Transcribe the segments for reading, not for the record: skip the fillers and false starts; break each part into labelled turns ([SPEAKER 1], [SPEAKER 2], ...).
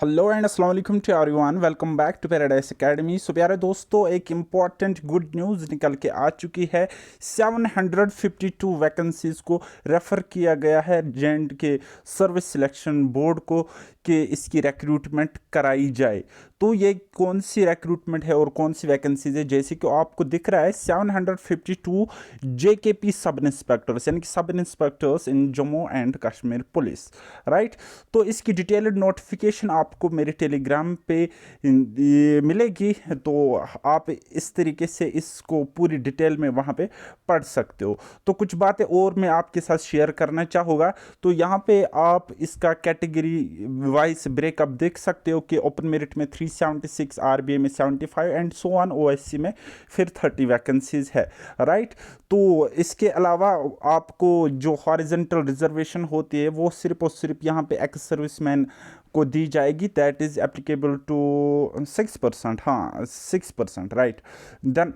[SPEAKER 1] Hello and अस्सलाम वालेकुम to everyone, welcome back to paradise academy. So प्यारे दोस्तों, एक इम्पॉर्टेंट गुड न्यूज़ निकल के आ चुकी है। 752 वैकेंसीज़ को रेफ़र किया गया है जेएंड के सर्विस सिलेक्शन बोर्ड को कि इसकी रिक्रूटमेंट कराई जाए। तो ये कौन सी रिक्रूटमेंट है और कौन सी वैकेंसीज है? जैसे कि आपको दिख रहा है 752 जेकेपी सब इंस्पेक्टर्स, यानी कि सब inspectors in Jammu and Kashmir police, right. तो इसकी डिटेल्ड नोटिफिकेशन आपको मेरे टेलीग्राम पे मिलेगी, तो आप इस तरीके से इसको पूरी डिटेल में वहाँ पे पढ़ सकते हो। तो कुछ बातें और मैं आपके साथ शेयर करना चाहूँगा। तो यहाँ पे आप इसका कैटेगरी वाइज ब्रेकअप देख सकते हो कि ओपन मेरिट में 376, आरबीए में 75 एंड सो ऑन, ओएससी में फिर 30 वैकेंसीज है, राइट। तो इसके अलावा आपको जो हॉरिजॉन्टल रिजर्वेशन होती है वो सिर्फ और सिर्फ यहाँ पे एक्स सर्विसमैन को दी जाएगी, दैट इज़ एप्लीकेबल टू 6%, हाँ 6%, राइट। देन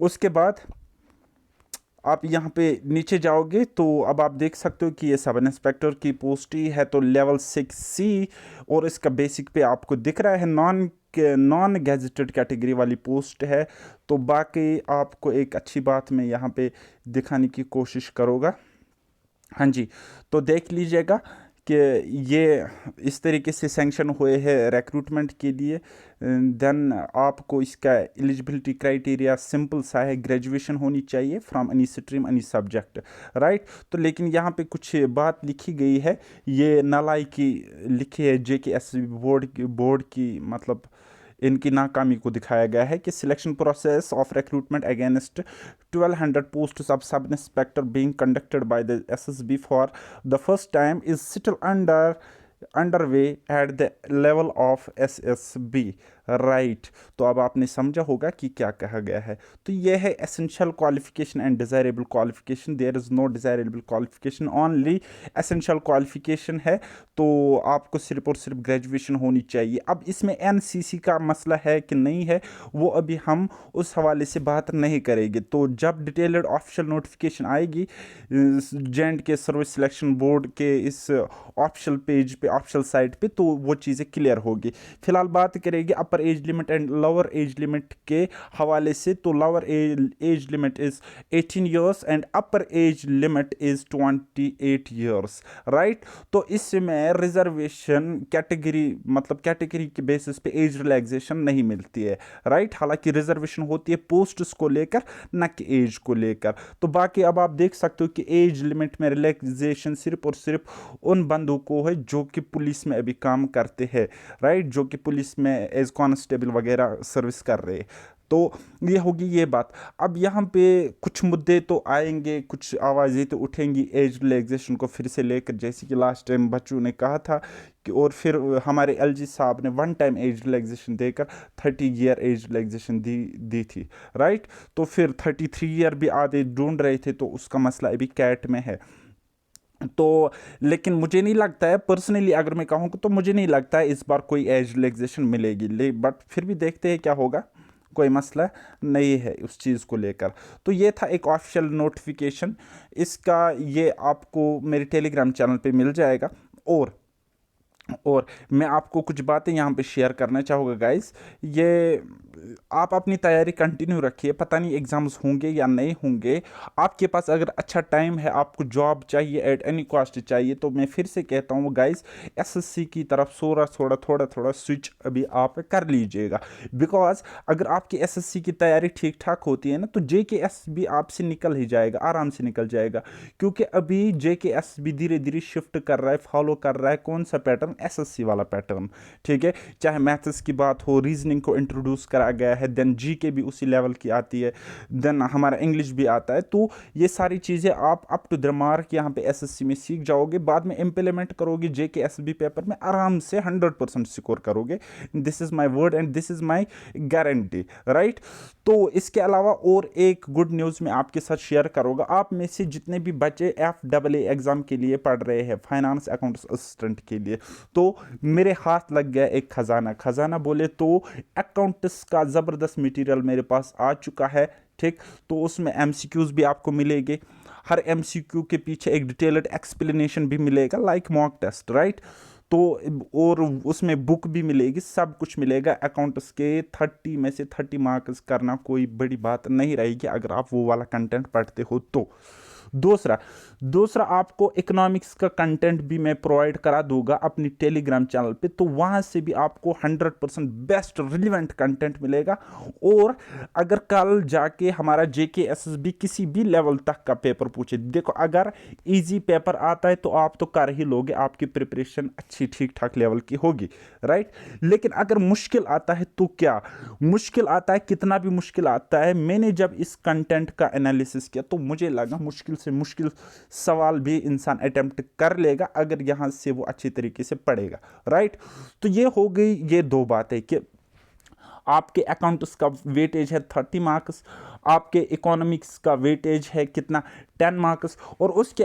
[SPEAKER 1] उसके बाद आप यहाँ पे नीचे जाओगे तो अब आप देख सकते हो कि ये सब इंस्पेक्टर की पोस्ट ही है, तो लेवल 6C, और इसका बेसिक पे आपको दिख रहा है नॉन गैजेटेड कैटेगरी वाली पोस्ट है। तो बाकी आपको एक अच्छी बात मैं यहाँ पे दिखाने की कोशिश करूँगा। हाँ जी, तो देख लीजिएगा कि ये इस तरीके से सैंक्शन हुए हैं रिक्रूटमेंट के लिए। देन आपको इसका एलिजिबिलिटी क्राइटेरिया सिंपल सा है, ग्रेजुएशन होनी चाहिए from any stream any subject, right. तो लेकिन यहाँ पे कुछ बात लिखी गई है, ये नालाई की लिखी है JKS बोर्ड की, मतलब इनकी नाकामी को दिखाया गया है कि selection process of recruitment against 1200 post of sub inspector being conducted by the SSB for the first time is still underway at the level of SSB, right. तो अब आपने समझा होगा कि क्या कहा गया है। तो यह है essential qualification and desirable qualification, there is no desirable qualification, only essential qualification है। तो आपको सिर्फ और सिर्फ ग्रेजुएशन होनी चाहिए। अब इसमें NCC का मसला है कि नहीं है, वो अभी हम उस हवाले से बात नहीं करेंगे। तो जब डिटेल्ड ऑफिशियल नोटिफिकेशन आएगी जेएंड के सर्विस सिलेक्शन बोर्ड के इस ऑफिशियल पेज पे, ऑफिशियल साइट पे, तो वो चीज़ें क्लियर होगी। फिलहाल बात करेंगे अपर age limit and lower age limit के हवाले से। तो lower age limit is 18 years and upper age limit is 28 years, right. तो इसमें रिजर्वेशन कैटेगरी, मतलब कैटेगरी के बेसिस पे एज रिलैक्सेशन नहीं मिलती है, राइट। हालांकि रिजर्वेशन होती है पोस्ट्स को लेकर, न कि एज को लेकर। तो बाकी अब आप देख सकते हो कि एज लिमिट में रिलैक्सेशन सिर्फ और सिर्फ उन बंदों को है जो कि पुलिस में अभी काम करते हैं, राइट, जो कि पुलिस में एज कांस्टेबल वगैरह सर्विस कर रहे हैं। तो ये होगी ये बात। अब यहाँ पे कुछ मुद्दे तो आएंगे, कुछ आवाज़ें तो उठेंगी एज रिलैक्सेशन को फिर से लेकर, जैसे कि लास्ट टाइम बच्चों ने कहा था कि, और फिर हमारे LG साहब ने वन टाइम एज रिलैक्सेशन देकर 30 ईयर एज रिलैक्सेशन दी थी, राइट। तो फिर 33 ईयर भी आधे ढूंढ रहे थे, तो उसका मसला अभी कैट में है। तो लेकिन मुझे नहीं लगता है पर्सनली, अगर मैं कहूँ तो मुझे नहीं लगता है इस बार कोई एज रिलैक्सेशन मिलेगी, बट फिर भी देखते हैं क्या होगा, कोई मसला नहीं है उस चीज़ को लेकर। तो ये था एक ऑफिशियल नोटिफिकेशन, इसका ये आपको मेरे टेलीग्राम चैनल पे मिल जाएगा। और मैं आपको कुछ बातें यहाँ पे शेयर करना चाहूँगा गाइस। ये आप अपनी तैयारी कंटिन्यू रखिए, पता नहीं एग्ज़ाम्स होंगे या नहीं होंगे। आपके पास अगर अच्छा टाइम है, आपको जॉब चाहिए एट एनी कॉस्ट चाहिए, तो मैं फिर से कहता हूँ गाइस, SSC की तरफ थोड़ा स्विच अभी आप कर लीजिएगा। बिकॉज अगर आपकी SSC की तैयारी ठीक ठाक होती है ना, तो JKS भी आपसे निकल ही जाएगा, आराम से निकल जाएगा। क्योंकि अभी JKS भी धीरे धीरे शिफ्ट कर रहा है, फॉलो कर रहा है कौन सा पैटर्न, SSC वाला पैटर्न, ठीक है। चाहे मैथ्स की बात हो, रीजनिंग को इंट्रोड्यूस करा गया है, देन GK भी उसी लेवल की आती है, देन हमारा इंग्लिश भी आता है। तो ये सारी चीज़ें आप अप टू द मार्क यहाँ पे SSC में सीख जाओगे, बाद में इम्प्लीमेंट करोगे JKSB पेपर में, आराम से 100% स्कोर करोगे। This is my word and this is my guarantee, right. तो इसके अलावा और एक गुड न्यूज़ मैं आपके साथ शेयर करूँगा। आप में से जितने भी बच्चे FAA एग्ज़ाम के लिए पढ़ रहे हैं, फाइनेंस अकाउंट्स असिस्टेंट के लिए, तो मेरे हाथ लग गया एक खजाना बोले तो अकाउंट्स का ज़बरदस्त मटेरियल मेरे पास आ चुका है, ठीक। तो उसमें MCQs भी आपको मिलेंगे, हर MCQ के पीछे एक डिटेल्ड एक्सप्लेनेशन भी मिलेगा, लाइक मॉक टेस्ट, राइट। तो और उसमें बुक भी मिलेगी, सब कुछ मिलेगा। अकाउंट्स के 30 में से 30 मार्क्स करना कोई बड़ी बात नहीं रहेगी अगर आप वो वाला कंटेंट पढ़ते हो तो। दूसरा दूसरा आपको इकोनॉमिक्स का कंटेंट भी मैं प्रोवाइड करा दूंगा अपनी टेलीग्राम चैनल पे, तो वहाँ से भी आपको 100% बेस्ट रिलेवेंट कंटेंट मिलेगा। और अगर कल जाके हमारा JKSSB किसी भी लेवल तक का पेपर पूछे, देखो अगर इजी पेपर आता है तो आप तो कर ही लोगे, आपकी प्रिपरेशन अच्छी ठीक ठाक लेवल की होगी, राइट। लेकिन अगर मुश्किल आता है तो क्या मुश्किल आता है, कितना भी मुश्किल आता है, मैंने जब इस कंटेंट का एनालिसिस किया तो मुझे लगा मुश्किल से मुश्किल सवाल भी इंसान अटेम्प्ट कर लेगा अगर यहां से वो अच्छी तरीके से पढ़ेगा, राइट। तो ये हो गई ये दो बातें कि आपके अकाउंट्स का वेटेज है 30 मार्क्स, आपके इकोनॉमिक्स का वेटेज है कितना 10 मार्क्स, और उसके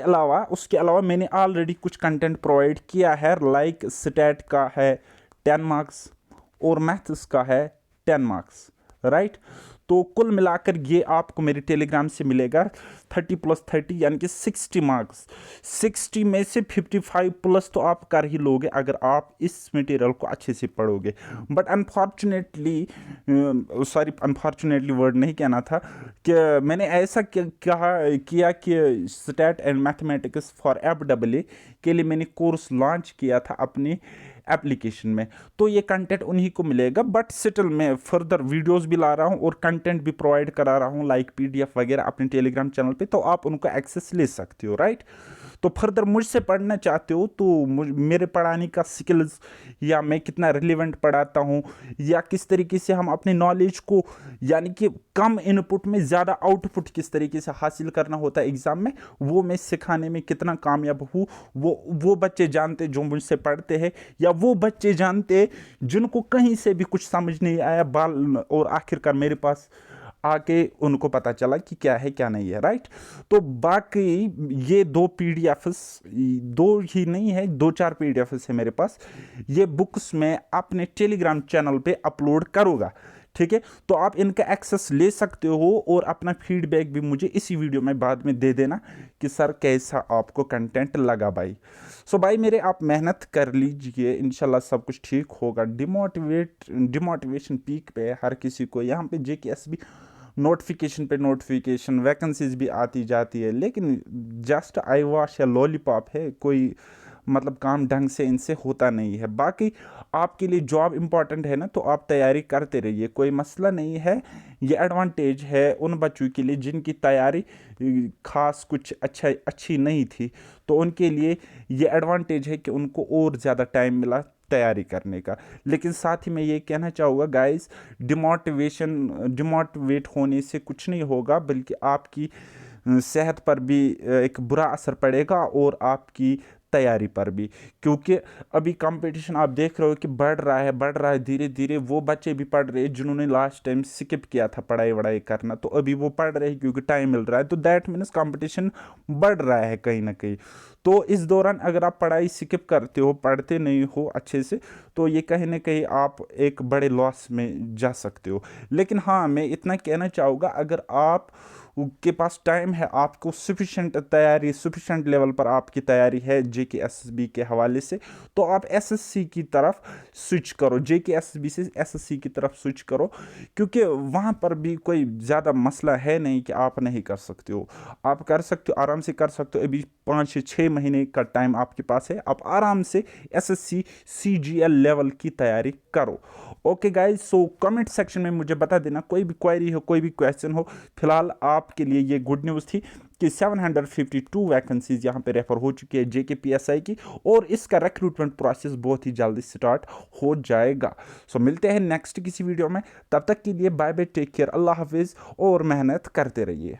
[SPEAKER 1] अलावा मैंने ऑलरेडी कुछ कंटेंट प्रोवाइड किया है, लाइक स्टैट का है 10 मार्क्स और मैथ्स का है 10 मार्क्स, राइट। तो कुल मिलाकर ये आपको मेरे टेलीग्राम से मिलेगा 30 + 30 यानी कि 60 मार्क्स। 60 में से 55 प्लस तो आप कर ही लोगे अगर आप इस मटेरियल को अच्छे से पढ़ोगे। बट अनफॉर्चुनेटली वर्ड नहीं कहना था कि मैंने ऐसा किया कि stat and mathematics for FAA के लिए मैंने कोर्स लॉन्च किया था अपनी एप्लीकेशन में, तो ये कंटेंट उन्हीं को मिलेगा। बट स्टिल मैं फर्दर वीडियोस भी ला रहा हूँ और कंटेंट भी प्रोवाइड करा रहा हूँ लाइक PDF वगैरह अपने टेलीग्राम चैनल पे, तो आप उनको एक्सेस ले सकते हो, राइट। तो फर्दर मुझसे पढ़ना चाहते हो तो मेरे पढ़ाने का स्किल्स या मैं कितना रिलेवेंट पढ़ाता हूँ या किस तरीके से हम अपने नॉलेज को यानी कि कम इनपुट में ज़्यादा आउटपुट किस तरीके से हासिल करना होता है एग्ज़ाम में, वो मैं सिखाने में कितना कामयाब हूँ वो बच्चे जानते जो मुझसे पढ़ते हैं, या वो बच्चे जानते जिनको कहीं से भी कुछ समझ नहीं आया और आखिरकार मेरे पास आके उनको पता चला कि क्या है क्या नहीं है, राइट। तो बाकी ये 2 PDFs, 2 ही नहीं है 2-4 PDFs है मेरे पास, ये बुक्स मैं अपने टेलीग्राम चैनल पे अपलोड करूँगा, ठीक है। तो आप इनका एक्सेस ले सकते हो और अपना फीडबैक भी मुझे इसी वीडियो में बाद में दे देना कि सर कैसा आपको कंटेंट लगा भाई। सो भाई मेरे आप मेहनत कर लीजिए, इंशाल्लाह सब कुछ ठीक होगा। डिमोटिवेशन पीक पे हर किसी को, यहाँ पे JKSSB नोटिफिकेशन पे नोटिफिकेशन, वैकेंसीज भी आती जाती है, लेकिन जस्ट आई वॉश या लॉलीपॉप है, कोई मतलब काम ढंग से इनसे होता नहीं है। बाकी आपके लिए जॉब इंपॉर्टेंट है ना, तो आप तैयारी करते रहिए, कोई मसला नहीं है। ये एडवांटेज है उन बच्चों के लिए जिनकी तैयारी खास कुछ अच्छी नहीं थी, तो उनके लिए ये एडवांटेज है कि उनको और ज़्यादा टाइम मिला तैयारी करने का। लेकिन साथ ही मैं ये कहना चाहूँगा गाइस, डिमोटिवेट होने से कुछ नहीं होगा, बल्कि आपकी सेहत पर भी एक बुरा असर पड़ेगा और आपकी तैयारी पर भी, क्योंकि अभी कंपटीशन आप देख रहे हो कि बढ़ रहा है धीरे धीरे। वो बच्चे भी पढ़ रहे हैं जिन्होंने लास्ट टाइम स्किप किया था पढ़ाई करना, तो अभी वो पढ़ रहे हैं क्योंकि टाइम मिल रहा है, तो दैट मीन्स कंपटीशन बढ़ रहा है कहीं ना कहीं। तो इस दौरान अगर आप पढ़ाई स्किप करते हो, पढ़ते नहीं हो अच्छे से, तो ये कहीं ना कहीं आप एक बड़े लॉस में जा सकते हो। लेकिन हाँ, मैं इतना कहना चाहूँगा, अगर आप के पास टाइम है, आपको सफिशेंट लेवल पर आपकी तैयारी है JKSSB के हवाले से, तो आप SSC की तरफ स्विच करो, JKSSB से SSC की तरफ स्विच करो, क्योंकि वहाँ पर भी कोई ज़्यादा मसला है नहीं कि आप नहीं कर सकते हो। आप कर सकते हो, आराम से कर सकते हो। अभी 5 से 6 महीने का टाइम आपके पास है, आप आराम से SSC CGL लेवल की तैयारी करो। Okay guys, so comment section में मुझे बता देना कोई भी क्वेरी हो, कोई भी क्वेश्चन हो। फिलहाल आपके लिए ये गुड न्यूज़ थी कि 752 वैकेंसीज यहाँ पे रेफर हो चुकी है JKPSI की, और इसका रिक्रूटमेंट प्रोसेस बहुत ही जल्दी स्टार्ट हो जाएगा। सो मिलते हैं नेक्स्ट किसी वीडियो में, तब तक के लिए बाय बाय, टेक केयर, अल्लाह हाफिज़ और मेहनत करते रहिए।